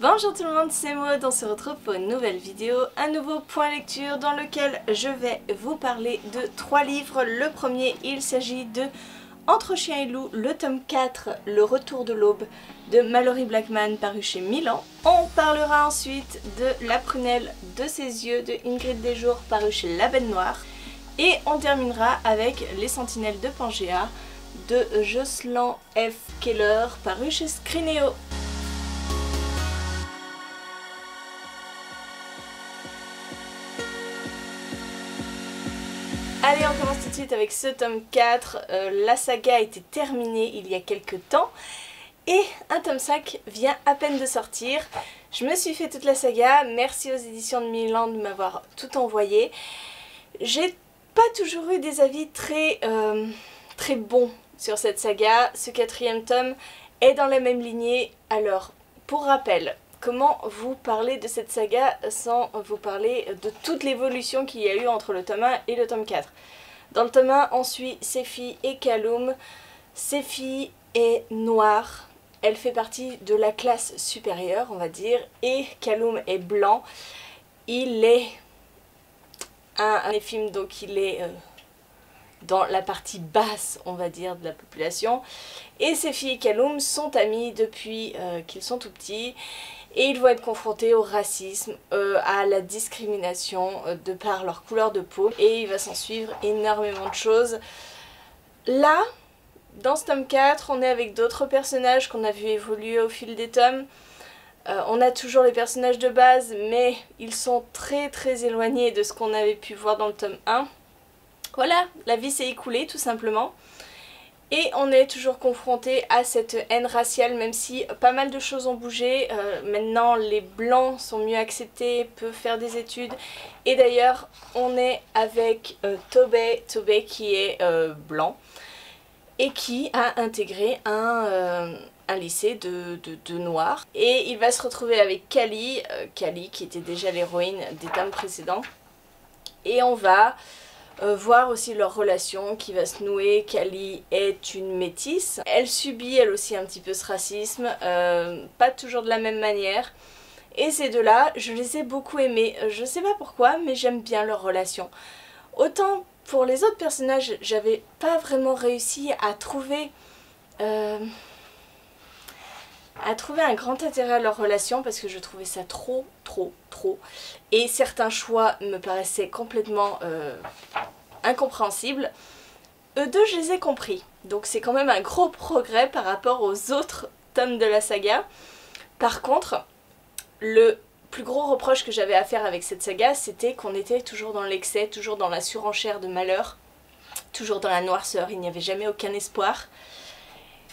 Bonjour tout le monde, c'est Maud, on se retrouve pour une nouvelle vidéo, un nouveau point lecture dans lequel je vais vous parler de 3 livres. Le premier, il s'agit de Entre chien et loup, le tome 4, Le retour de l'aube de Malory Blackman, paru chez Milan. On parlera ensuite de La prunelle de ses yeux de Ingrid Desjours, paru chez La Bête Noire. Et on terminera avec Les sentinelles de Pangea de Jocelyn F. Keller, paru chez Scrinéo. Allez, on commence tout de suite avec ce tome 4. La saga a été terminée il y a quelques temps et un tome 5 vient à peine de sortir. Je me suis fait toute la saga, merci aux éditions de Milan de m'avoir tout envoyé. J'ai pas toujours eu des avis très bons sur cette saga. Ce 4e tome est dans la même lignée. Alors, pour rappel, comment vous parler de cette saga sans vous parler de toute l'évolution qu'il y a eu entre le tome 1 et le tome 4. Dans le tome 1, on suit Sephi et Kaloum. Sephi est noire, elle fait partie de la classe supérieure, on va dire, et Kaloum est blanc. Il est un éphime, donc il est dans la partie basse, on va dire, de la population. Et Sephi et Kaloum sont amis depuis qu'ils sont tout petits. Et ils vont être confrontés au racisme, à la discrimination de par leur couleur de peau. Et il va s'en suivre énormément de choses. Là, dans ce tome 4, on est avec d'autres personnages qu'on a vu évoluer au fil des tomes. On a toujours les personnages de base, mais ils sont très éloignés de ce qu'on avait pu voir dans le tome 1. Voilà, la vie s'est écoulée tout simplement. Et on est toujours confronté à cette haine raciale, même si pas mal de choses ont bougé. Maintenant, les blancs sont mieux acceptés, peuvent faire des études. Et d'ailleurs, on est avec Tobey qui est blanc et qui a intégré un lycée de noirs. Et il va se retrouver avec Callie, qui était déjà l'héroïne des tomes précédents. Et on va voir aussi leur relation qui va se nouer. Callie est une métisse. Elle subit elle aussi un petit peu ce racisme, pas toujours de la même manière. Et ces deux-là, je les ai beaucoup aimés. Je sais pas pourquoi, mais j'aime bien leur relation. Autant pour les autres personnages, j'avais pas vraiment réussi à trouver un grand intérêt à leur relation parce que je trouvais ça trop. Et certains choix me paraissaient complètement incompréhensibles. Eux deux, je les ai compris. Donc c'est quand même un gros progrès par rapport aux autres tomes de la saga. Par contre, le plus gros reproche que j'avais à faire avec cette saga, c'était qu'on était toujours dans l'excès, toujours dans la surenchère de malheur, toujours dans la noirceur, il n'y avait jamais aucun espoir.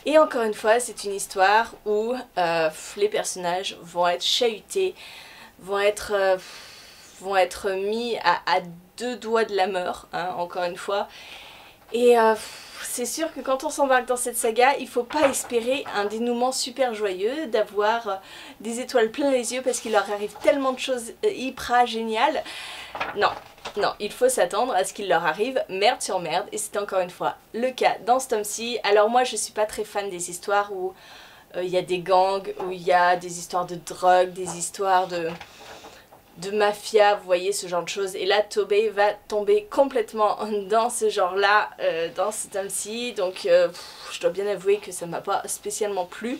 Et encore une fois, c'est une histoire où les personnages vont être chahutés, vont être mis à 2 doigts de la mort, hein, encore une fois. Et c'est sûr que quand on s'embarque dans cette saga, il faut pas espérer un dénouement super joyeux, d'avoir des étoiles plein les yeux parce qu'il leur arrive tellement de choses hyper géniales. Non, il faut s'attendre à ce qu'il leur arrive merde sur merde, et c'est encore une fois le cas dans ce tome-ci. Alors moi je suis pas très fan des histoires où il y a des gangs, où il y a des histoires de drogue, des histoires de mafia, vous voyez, ce genre de choses. Et là Tobey va tomber complètement dans ce genre-là, dans ce tome-ci, donc je dois bien avouer que ça m'a pas spécialement plu.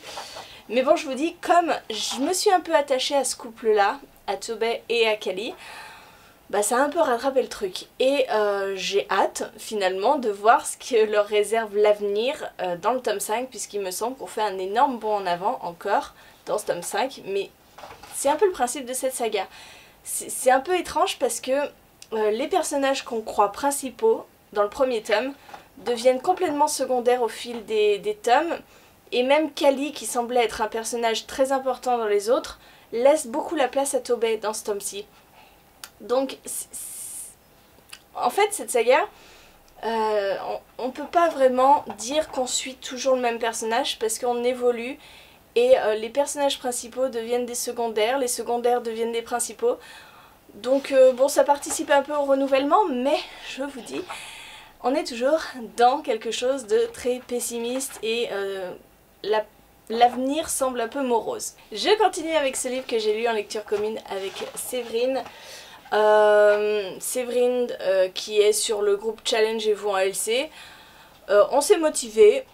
Mais bon, je vous dis, comme je me suis un peu attachée à ce couple-là, à Tobey et à Callie, bah ça a un peu rattrapé le truc. Et j'ai hâte finalement de voir ce que leur réserve l'avenir dans le tome 5, puisqu'il me semble qu'on fait un énorme bond en avant encore dans ce tome 5, mais c'est un peu le principe de cette saga. C'est un peu étrange parce que les personnages qu'on croit principaux dans le premier tome deviennent complètement secondaires au fil des tomes, et même Callie, qui semblait être un personnage très important dans les autres, laisse beaucoup la place à Tobey dans ce tome-ci. Donc, en fait, cette saga, on peut pas vraiment dire qu'on suit toujours le même personnage parce qu'on évolue et les personnages principaux deviennent des secondaires, les secondaires deviennent des principaux. Donc bon, ça participe un peu au renouvellement, mais je vous dis, on est toujours dans quelque chose de très pessimiste et la l'avenir semble un peu morose. Je continue avec ce livre que j'ai lu en lecture commune avec Séverine. Séverine qui est sur le groupe Challengez-vous en LC. On s'est motivé.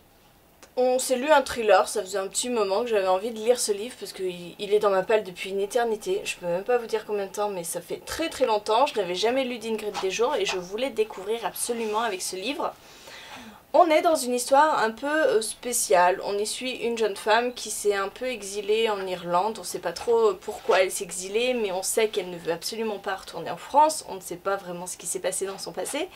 On s'est lu un thriller, ça faisait un petit moment que j'avais envie de lire ce livre parce qu'il est dans ma palle depuis une éternité. Je peux même pas vous dire combien de temps, mais ça fait très très longtemps. Je n'avais jamais lu d'Ingrid Desjours et je voulais découvrir absolument avec ce livre. On est dans une histoire un peu spéciale. On y suit une jeune femme qui s'est un peu exilée en Irlande. On ne sait pas trop pourquoi elle s'est exilée, mais on sait qu'elle ne veut absolument pas retourner en France. On ne sait pas vraiment ce qui s'est passé dans son passé.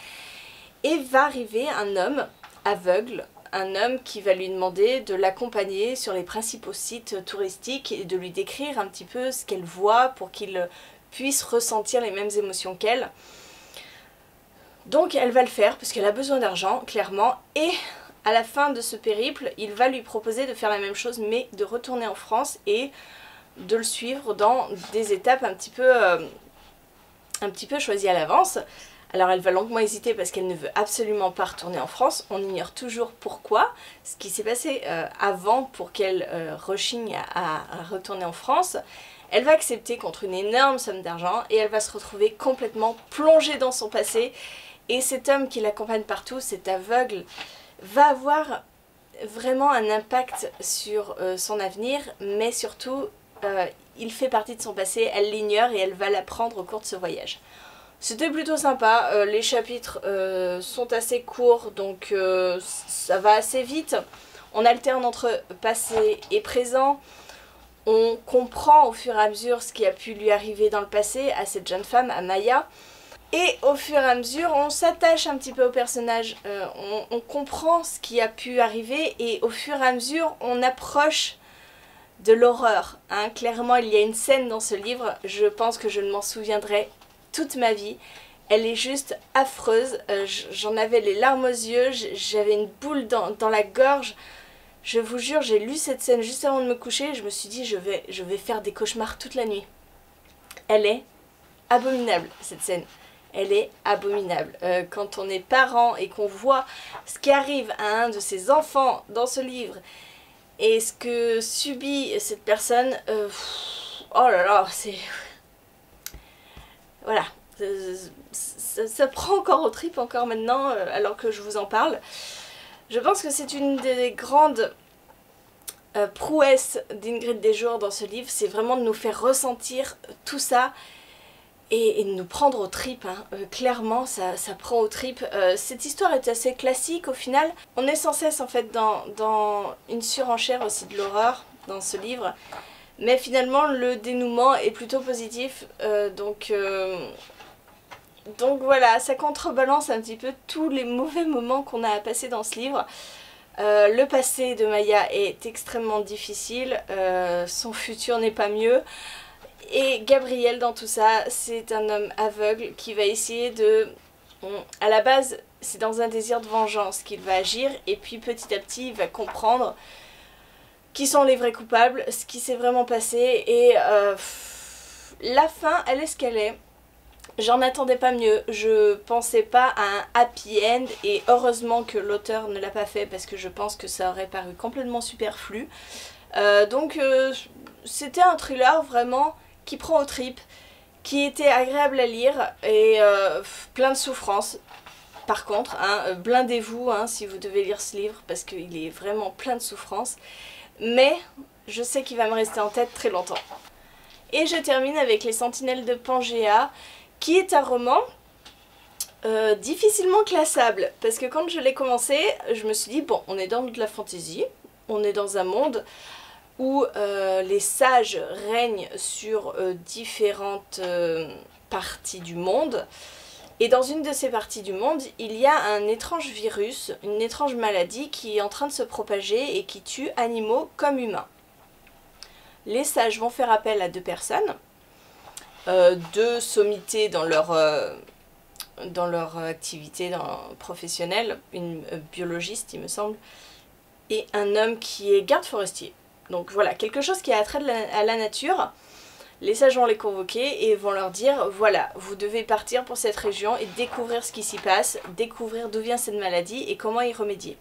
Et va arriver un homme aveugle. Un homme qui va lui demander de l'accompagner sur les principaux sites touristiques et de lui décrire un petit peu ce qu'elle voit pour qu'il puisse ressentir les mêmes émotions qu'elle. Donc elle va le faire parce qu'elle a besoin d'argent, clairement, et à la fin de ce périple, il va lui proposer de faire la même chose mais de retourner en France et de le suivre dans des étapes un petit peu choisies à l'avance. Alors elle va longuement hésiter parce qu'elle ne veut absolument pas retourner en France. On ignore toujours pourquoi, ce qui s'est passé avant pour qu'elle rechigne à retourner en France. Elle va accepter contre une énorme somme d'argent et elle va se retrouver complètement plongée dans son passé. Et cet homme qui l'accompagne partout, cet aveugle, va avoir vraiment un impact sur son avenir, mais surtout il fait partie de son passé, elle l'ignore et elle va l'apprendre au cours de ce voyage. C'était plutôt sympa, les chapitres sont assez courts donc ça va assez vite. On alterne entre passé et présent. On comprend au fur et à mesure ce qui a pu lui arriver dans le passé à cette jeune femme, à Maya. Et au fur et à mesure, on s'attache un petit peu au personnage, on comprend ce qui a pu arriver et au fur et à mesure, on approche de l'horreur. Hein. Clairement, il y a une scène dans ce livre, je pense que je ne m'en souviendrai toute ma vie. Elle est juste affreuse, j'en avais les larmes aux yeux, j'avais une boule dans la gorge. Je vous jure, j'ai lu cette scène juste avant de me coucher et je me suis dit je vais faire des cauchemars toute la nuit. Elle est abominable cette scène. Elle est abominable. Quand on est parent et qu'on voit ce qui arrive à un de ses enfants dans ce livre et ce que subit cette personne, oh là là, c'est... Voilà, ça prend encore aux tripes encore maintenant alors que je vous en parle. Je pense que c'est une des grandes prouesses d'Ingrid Desjours dans ce livre, c'est vraiment de nous faire ressentir tout ça et de nous prendre aux tripes. Hein. Clairement, ça prend aux tripes. Cette histoire est assez classique au final. On est sans cesse en fait dans une surenchère aussi de l'horreur dans ce livre. Mais finalement, le dénouement est plutôt positif, donc voilà, ça contrebalance un petit peu tous les mauvais moments qu'on a à passer dans ce livre. Le passé de Maya est extrêmement difficile, son futur n'est pas mieux. Et Gabriel dans tout ça, c'est un homme aveugle qui va essayer de... À la base, c'est dans un désir de vengeance qu'il va agir, et puis petit à petit, il va comprendre qui sont les vrais coupables, ce qui s'est vraiment passé, et la fin, elle est ce qu'elle est. J'en attendais pas mieux, je pensais pas à un happy end, et heureusement que l'auteur ne l'a pas fait, parce que je pense que ça aurait paru complètement superflu. Donc c'était un thriller vraiment qui prend aux tripes, qui était agréable à lire, et plein de souffrance. Par contre, hein, blindez-vous hein, si vous devez lire ce livre, parce qu'il est vraiment plein de souffrance. Mais je sais qu'il va me rester en tête très longtemps. Et je termine avec Les Sentinelles de Pangea, qui est un roman difficilement classable. Parce que quand je l'ai commencé, je me suis dit, bon, on est dans de la fantasy, on est dans un monde où les sages règnent sur différentes parties du monde. Et dans une de ces parties du monde, il y a un étrange virus, une étrange maladie qui est en train de se propager et qui tue animaux comme humains. Les sages vont faire appel à deux personnes, deux sommités dans leur activité professionnelle, une biologiste il me semble, et un homme qui est garde forestier. Donc voilà, quelque chose qui a trait à la nature. Les sages vont les convoquer et vont leur dire, voilà, vous devez partir pour cette région et découvrir ce qui s'y passe, découvrir d'où vient cette maladie et comment y remédier.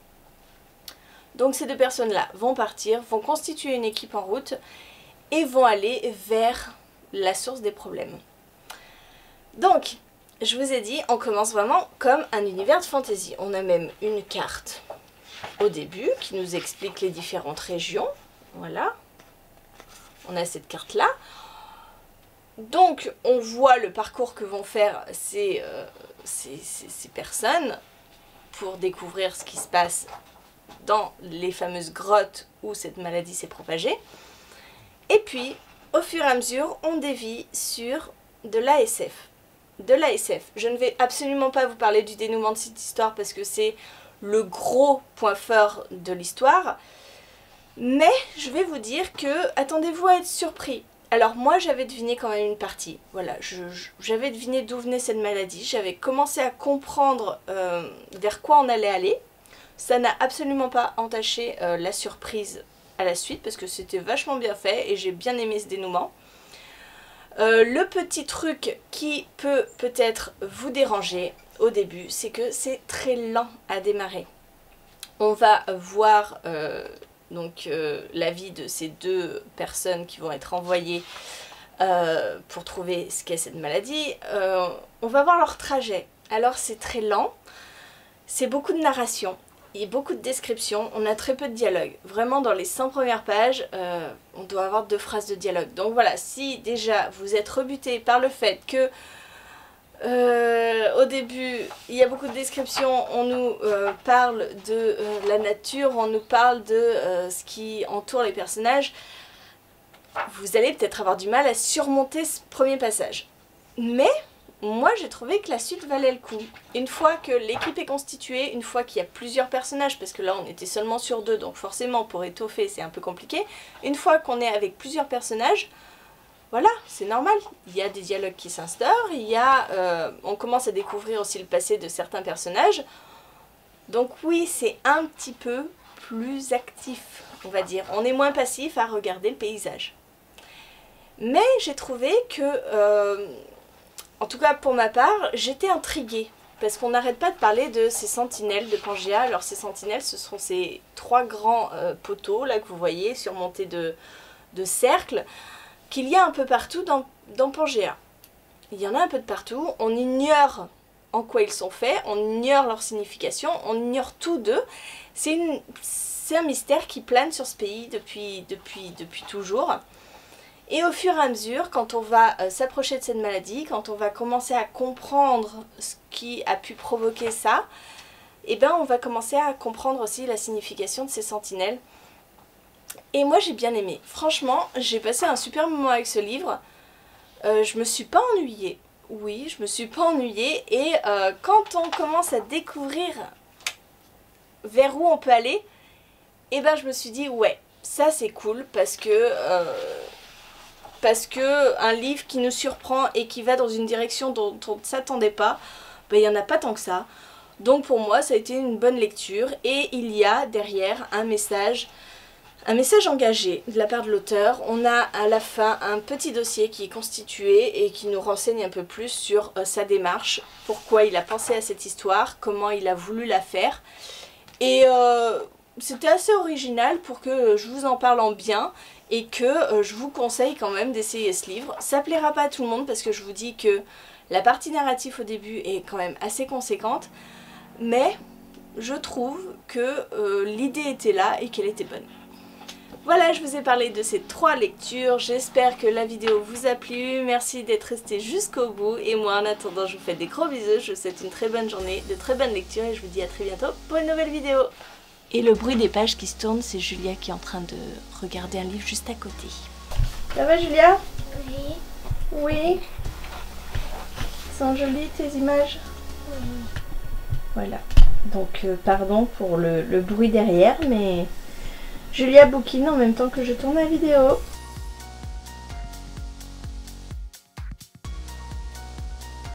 Donc ces deux personnes-là vont partir, vont constituer une équipe en route et vont aller vers la source des problèmes. Donc, je vous ai dit, on commence vraiment comme un univers de fantasy. On a même une carte au début qui nous explique les différentes régions. Voilà. On a cette carte-là. Donc, on voit le parcours que vont faire ces personnes pour découvrir ce qui se passe dans les fameuses grottes où cette maladie s'est propagée. Et puis, au fur et à mesure, on dévie sur de l'ASF. De l'ASF. Je ne vais absolument pas vous parler du dénouement de cette histoire parce que c'est le gros point fort de l'histoire. Mais je vais vous dire que, attendez-vous à être surpris. Alors moi j'avais deviné quand même une partie. Voilà, j'avais deviné d'où venait cette maladie. J'avais commencé à comprendre vers quoi on allait aller. Ça n'a absolument pas entaché la surprise à la suite parce que c'était vachement bien fait et j'ai bien aimé ce dénouement. Le petit truc qui peut peut-être vous déranger au début, c'est que c'est très lent à démarrer. On va voir la vie de ces deux personnes qui vont être envoyées pour trouver ce qu'est cette maladie. On va voir leur trajet. Alors c'est très lent, c'est beaucoup de narration. Il y a beaucoup de descriptions, on a très peu de dialogue. Vraiment dans les 100 premières pages, on doit avoir 2 phrases de dialogue. Donc voilà, si déjà vous êtes rebuté par le fait que au début il y a beaucoup de descriptions, on nous parle de la nature, on nous parle de ce qui entoure les personnages, vous allez peut-être avoir du mal à surmonter ce premier passage. Mais moi j'ai trouvé que la suite valait le coup. Une fois que l'équipe est constituée, une fois qu'il y a plusieurs personnages, parce que là on était seulement sur 2, donc forcément pour étoffer c'est un peu compliqué. Une fois qu'on est avec plusieurs personnages, voilà, c'est normal. Il y a des dialogues qui s'instaurent, on commence à découvrir aussi le passé de certains personnages. Donc oui, c'est un petit peu plus actif, on va dire. On est moins passif à regarder le paysage. Mais j'ai trouvé que... en tout cas pour ma part, j'étais intriguée parce qu'on n'arrête pas de parler de ces sentinelles de Pangea. Alors ces sentinelles, ce sont ces 3 grands poteaux là que vous voyez surmontés de cercles qu'il y a un peu partout dans Pangea. Il y en a un peu de partout, on ignore en quoi ils sont faits, on ignore leur signification, on ignore tout d'eux. C'est un mystère qui plane sur ce pays depuis toujours. Et au fur et à mesure, quand on va s'approcher de cette maladie, quand on va commencer à comprendre ce qui a pu provoquer ça, eh ben on va commencer à comprendre aussi la signification de ces sentinelles. Et moi j'ai bien aimé. Franchement, j'ai passé un super moment avec ce livre. Je me suis pas ennuyée. Oui, je me suis pas ennuyée. Et quand on commence à découvrir vers où on peut aller, eh ben je me suis dit ouais, ça c'est cool parce que un livre qui nous surprend et qui va dans une direction dont on ne s'attendait pas, ben, il n'y en a pas tant que ça. Donc pour moi ça a été une bonne lecture et il y a derrière un message engagé de la part de l'auteur. On a à la fin un petit dossier qui est constitué et qui nous renseigne un peu plus sur sa démarche, pourquoi il a pensé à cette histoire, comment il a voulu la faire. Et c'était assez original pour que je vous en parle en bien et que je vous conseille quand même d'essayer ce livre. Ça plaira pas à tout le monde parce que je vous dis que la partie narrative au début est quand même assez conséquente, mais je trouve que l'idée était là et qu'elle était bonne. Voilà, je vous ai parlé de ces 3 lectures, j'espère que la vidéo vous a plu, merci d'être resté jusqu'au bout et moi en attendant je vous fais des gros bisous, je vous souhaite une très bonne journée, de très bonnes lectures et je vous dis à très bientôt pour une nouvelle vidéo. Et le bruit des pages qui se tournent, c'est Julia qui est en train de regarder un livre juste à côté. Ça va Julia? Oui. Oui. Sont jolies tes images? Oui. Voilà, donc pardon pour le bruit derrière, mais Julia bouquine en même temps que je tourne la vidéo.